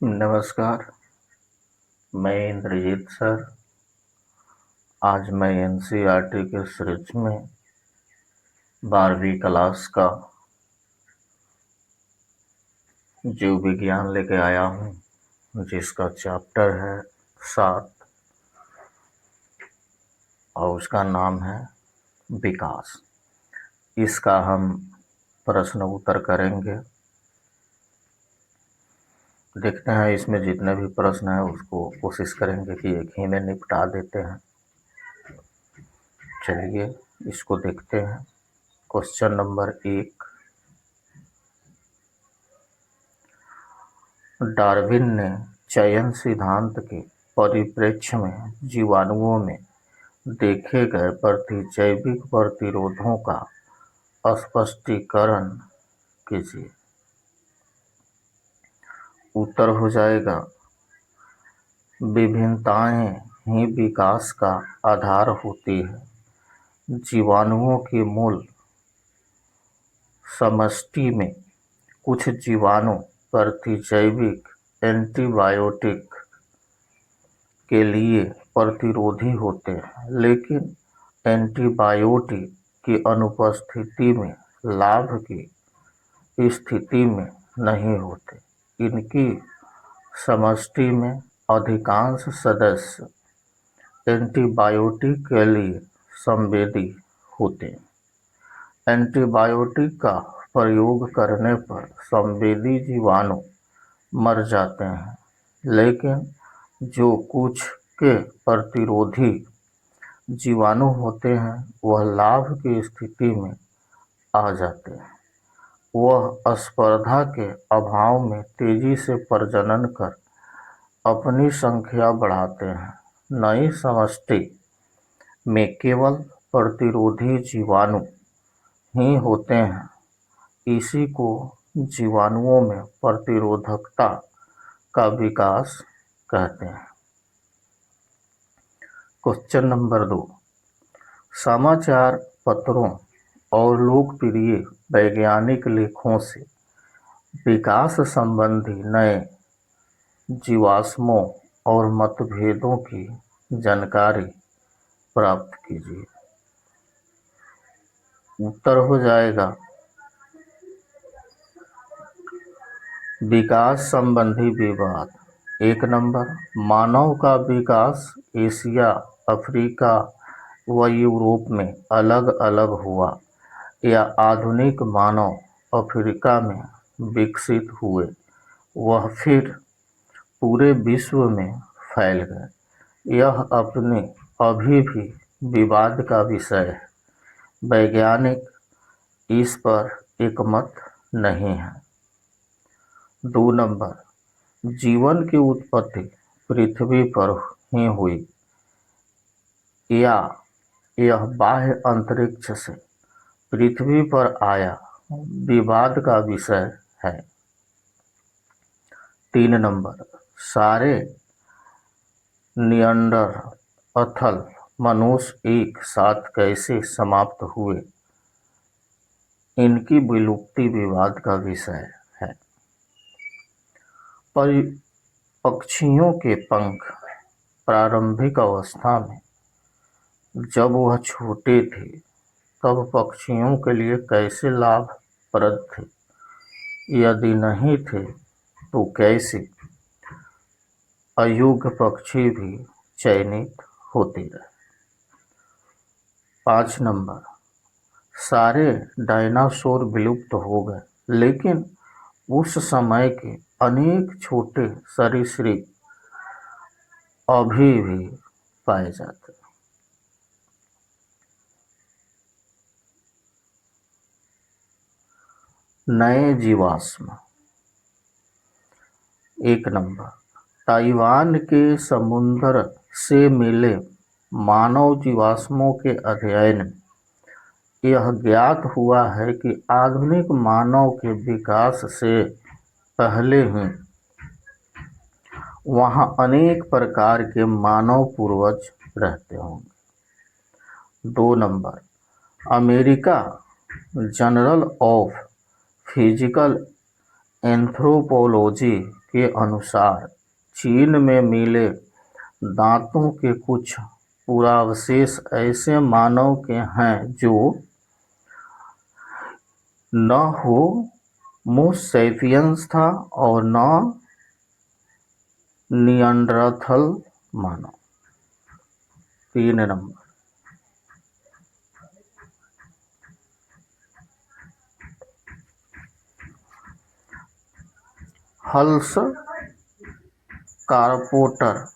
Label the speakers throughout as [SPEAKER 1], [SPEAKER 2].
[SPEAKER 1] नमस्कार। मैं इंद्रजीत सर। आज मैं एनसीईआरटी के सीरीज में 12वीं क्लास का जीव विज्ञान लेके आया हूँ, जिसका चैप्टर है 7 और उसका नाम है विकास। इसका हम प्रश्न उत्तर करेंगे। देखते हैं इसमें जितने भी प्रश्न हैं उसको कोशिश करेंगे कि एक ही में निपटा देते हैं। चलिए इसको देखते हैं। Question number 1। डार्विन ने चयन सिद्धांत के परिप्रेक्ष्य में जीवाणुओं में देखे गए प्रतिजैविक प्रतिरोधों का स्पष्टीकरण कीजिए। उत्तर हो जाएगा, विभिन्नताएं ही विकास का आधार होती है। जीवाणुओं की मूल समष्टि में कुछ जीवाणु प्रतिजैविक एंटीबायोटिक के लिए प्रतिरोधी होते हैं, लेकिन एंटीबायोटिक की अनुपस्थिति में लाभ की स्थिति में नहीं होते। इनकी समष्टि में अधिकांश सदस्य एंटीबायोटिक के लिए संवेदी होते हैं। एंटीबायोटिक का प्रयोग करने पर संवेदी जीवाणु मर जाते हैं, लेकिन जो कुछ के प्रतिरोधी जीवाणु होते हैं वह लाभ की स्थिति में आ जाते हैं। वह स्पर्धा के अभाव में तेजी से प्रजनन कर अपनी संख्या बढ़ाते हैं। नई समष्टि में केवल प्रतिरोधी जीवाणु ही होते हैं। इसी को जीवाणुओं में प्रतिरोधकता का विकास कहते हैं। Question number 2। समाचार पत्रों और लोकप्रिय वैज्ञानिक लेखों से विकास संबंधी नए जीवाश्मों और मतभेदों की जानकारी प्राप्त कीजिए। उत्तर हो जाएगा, विकास संबंधी विवाद। 1 नंबर, मानव का विकास एशिया, अफ्रीका व यूरोप में अलग अलग हुआ या आधुनिक मानव अफ्रीका में विकसित हुए, वह फिर पूरे विश्व में फैल गए। यह अभी भी विवाद का विषय है। वैज्ञानिक इस पर एकमत नहीं है। 2 नंबर, जीवन की उत्पत्ति पृथ्वी पर ही हुई या यह बाह्य अंतरिक्ष से पृथ्वी पर आया, विवाद का विषय है। 3 नंबर, सारे निएंडरथल मनुष्य एक साथ कैसे समाप्त हुए, इनकी विलुप्ति विवाद का विषय है। पक्षियों के पंख प्रारंभिक अवस्था में जब वह छोटे थे तब पक्षियों के लिए कैसे लाभप्रद थे? यदि नहीं थे तो कैसे अयोग्य पक्षी भी चयनित होते रहे? 5 नंबर, सारे डायनासोर विलुप्त हो गए, लेकिन उस समय के अनेक छोटे सरीसृप अभी भी पाए जाते हैं। नए जीवाश्म। 1 नंबर, ताइवान के समुद्र से मिले मानव जीवाश्मों के अध्ययन में यह ज्ञात हुआ है कि आधुनिक मानव के विकास से पहले ही वहाँ अनेक प्रकार के मानव पूर्वज रहते होंगे। 2 number, America journal of physical anthropology के अनुसार चीन में मिले दांतों के कुछ पुरावशेष ऐसे मानव के हैं जो न होमो सैपियंस था और न निएंडरथल मानव। 3 नंबर, हल्स कारपोटर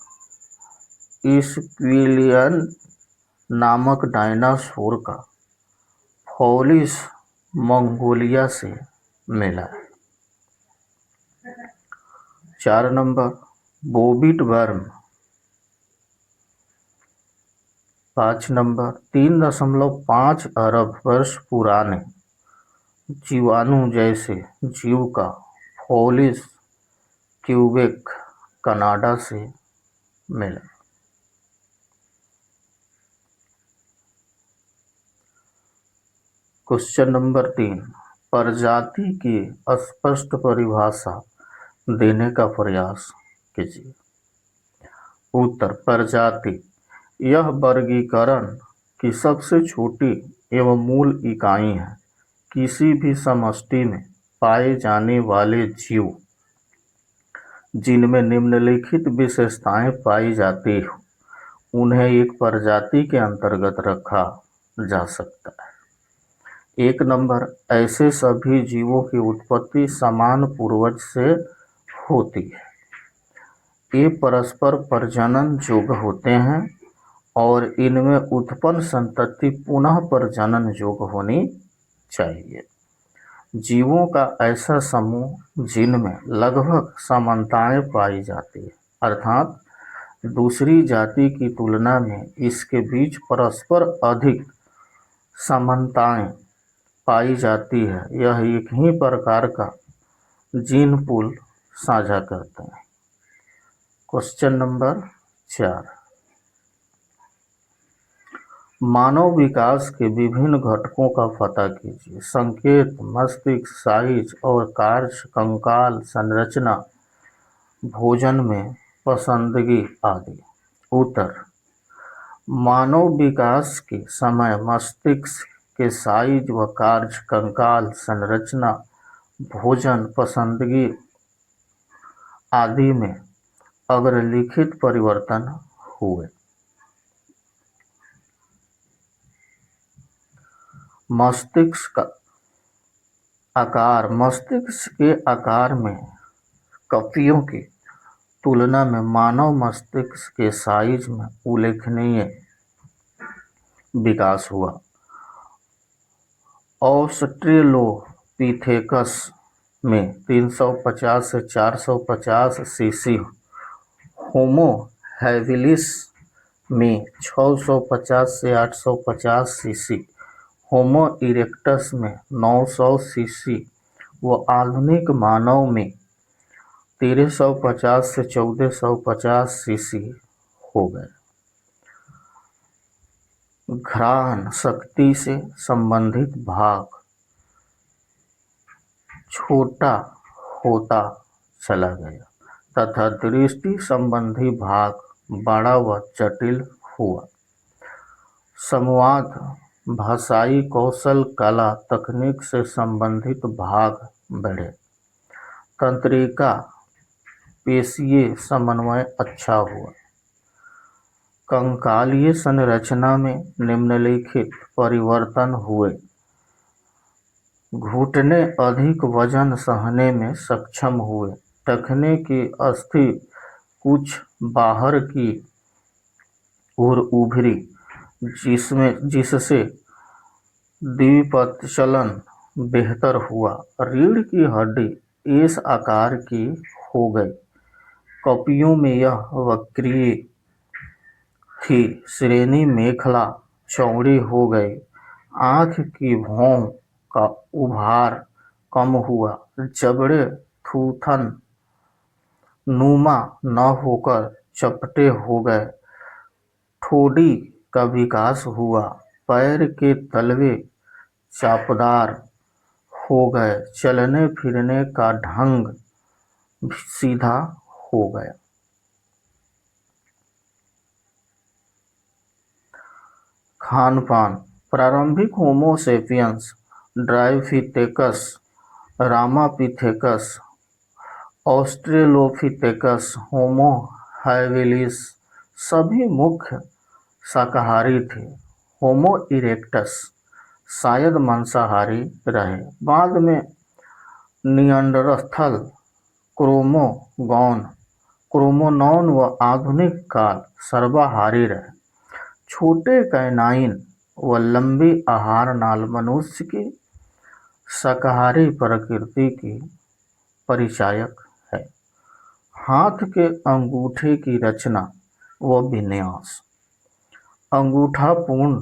[SPEAKER 1] स्क्विलियन नामक डायनासोर का फॉसिल मंगोलिया से मिला है। 4 नंबर, बोबिट वर्म। 5 नंबर, 3.5 अरब वर्ष पुराने जीवाणु जैसे जीव का फॉसिल क्यूबेक कनाडा से मिला। क्वेश्चन नंबर 3, प्रजाति की स्पष्ट परिभाषा देने का प्रयास कीजिए। उत्तर, प्रजाति यह वर्गीकरण की सबसे छोटी एवं मूल इकाई है। किसी भी समष्टि में पाए जाने वाले जीव जिनमें निम्नलिखित विशेषताएं पाई जाती हो, उन्हें एक प्रजाति के अंतर्गत रखा जा सकता है। 1 नंबर, ऐसे सभी जीवों की उत्पत्ति समान पूर्वज से होती है। ये परस्पर प्रजनन योग्य होते हैं और इनमें उत्पन्न संतति पुनः प्रजनन योग्य होनी चाहिए। जीवों का ऐसा समूह जिनमें लगभग समानताएं पाई जाती है, अर्थात दूसरी जाति की तुलना में इसके बीच परस्पर अधिक समानताएं पाई जाती है, यह एक ही प्रकार का जीन पूल साझा करते हैं। क्वेश्चन नंबर 4, मानव विकास के विभिन्न घटकों का पता कीजिए। संकेत, मस्तिष्क, साइज और कार्य, कंकाल संरचना, भोजन में पसंदगी आदि। उत्तर, मानव विकास के समय मस्तिष्क के साइज व कार्य, कंकाल संरचना, भोजन पसंदगी आदि में अग्रलिखित परिवर्तन हुए। मस्तिष्क का आकार, मस्तिष्क के आकार में कपियों की तुलना में मानव मस्तिष्क के साइज में उल्लेखनीय विकास हुआ। ऑस्ट्रेलोपिथेकस में 350 से 450 सीसी, होमो हैबिलिस में 650 से 850 सीसी, होमो इरेक्टस में 900 सीसी व आधुनिक मानव में 1350 से 1450 सीसी हो गए। घ्राण शक्ति से संबंधित भाग छोटा होता चला गया तथा दृष्टि संबंधी भाग बड़ा व जटिल हुआ। संवाद, भाषाई कौशल, कला, तकनीक से संबंधित भाग बढ़े। तंत्रिका पेशीय समन्वय अच्छा हुआ। कंकालीय संरचना में निम्नलिखित परिवर्तन हुए। घुटने अधिक वजन सहने में सक्षम हुए। टखने की अस्थि कुछ बाहर की ओर उभरी, जिससे द्विपदचलन बेहतर हुआ। रीढ़ की हड्डी इस आकार की हो गई। कपियों में यह वक्रीय थी। श्रेणी मेखला चौड़ी हो गई। आँख की भौं का उभार कम हुआ। जबड़े थूथन नुमा न होकर चपटे हो गए। ठोड़ी का विकास हुआ। पैर के तलवे चापदार हो गए। चलने फिरने का ढंग सीधा हो गया। खान पान। प्रारंभिक होमो sapiens, ड्रायोफिथेकस, Ramapithecus, Australopithecus, Homo habilis सभी मुख्य शाकाहारी थे। होमो इरेक्टस शायद मांसाहारी रहे। बाद में निएंडरथल, क्रोमोनॉन व आधुनिक काल सर्वाहारी रहे। छोटे कैनाइन व लंबी आहार नाल मनुष्य की शाकाहारी प्रकृति की परिचायक है। हाथ के अंगूठे की रचना व विन्यास। अंगूठा पूर्ण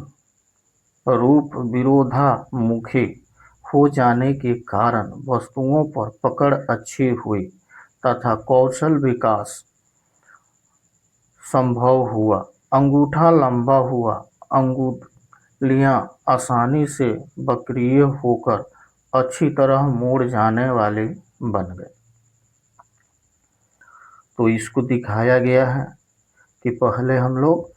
[SPEAKER 1] रूप विरोधामुखी हो जाने के कारण वस्तुओं पर पकड़ अच्छी हुई तथा कौशल विकास संभव हुआ। अंगूठा लंबा हुआ, अंगुलियां आसानी से वक्रीय होकर अच्छी तरह मुड़ जाने वाली बन गई। तो इसको दिखाया गया है कि पहले हम लोग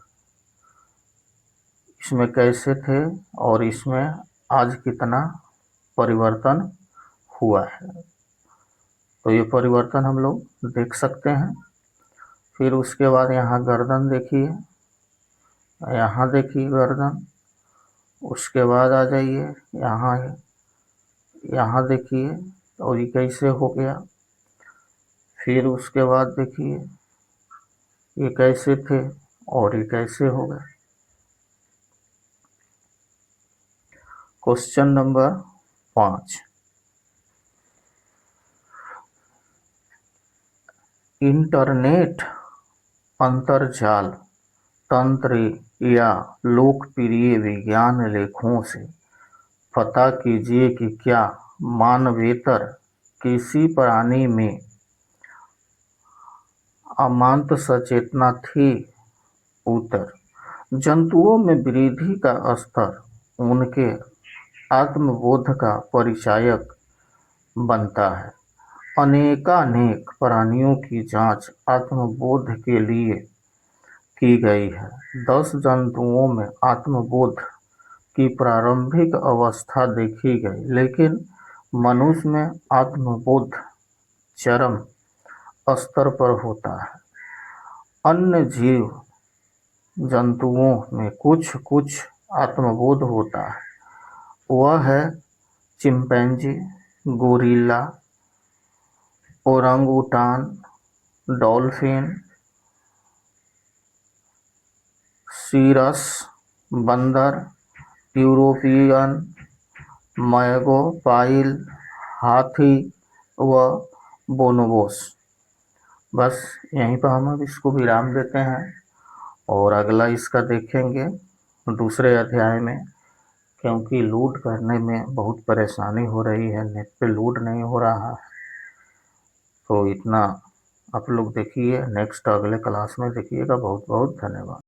[SPEAKER 1] इसमें कैसे थे और इसमें आज कितना परिवर्तन हुआ है। तो ये परिवर्तन हम लोग देख सकते हैं। फिर उसके बाद यहाँ गर्दन देखिए, यहाँ देखिए गर्दन। उसके बाद आ जाइए यहाँ, यहाँ देखिए और ये कैसे हो गया। फिर उसके बाद देखिए ये कैसे थे और ये कैसे हो गए। क्वेश्चन नंबर 5, इंटरनेट अंतर्जाल तंत्र या लोकप्रिय विज्ञान लेखों से पता कीजिए कि क्या मानवेतर किसी प्राणी में अमांत सचेतना थी। उत्तर, जंतुओं में वृद्धि का स्तर उनके आत्मबोध का परिचायक बनता है। अनेकानेक प्राणियों की जांच आत्मबोध के लिए की गई है। 10 जंतुओं में आत्मबोध की प्रारंभिक अवस्था देखी गई, लेकिन मनुष्य में आत्मबोध चरम स्तर पर होता है। अन्य जीव जंतुओं में कुछ कुछ आत्मबोध होता है। वह है चिंपैंजी, गोरिल्ला, ओरंगुटान, डॉल्फिन, सीरस, बंदर, यूरोपियन मैगोपाइल, हाथी व बोनोबोस। बस यहीं पर हम अब इसको विराम देते हैं और अगला इसका देखेंगे दूसरे अध्याय में, क्योंकि लोड करने में बहुत परेशानी हो रही है, नेट पे लोड नहीं हो रहा है। तो इतना आप लोग देखिए, नेक्स्ट अगले क्लास में देखिएगा। बहुत बहुत धन्यवाद।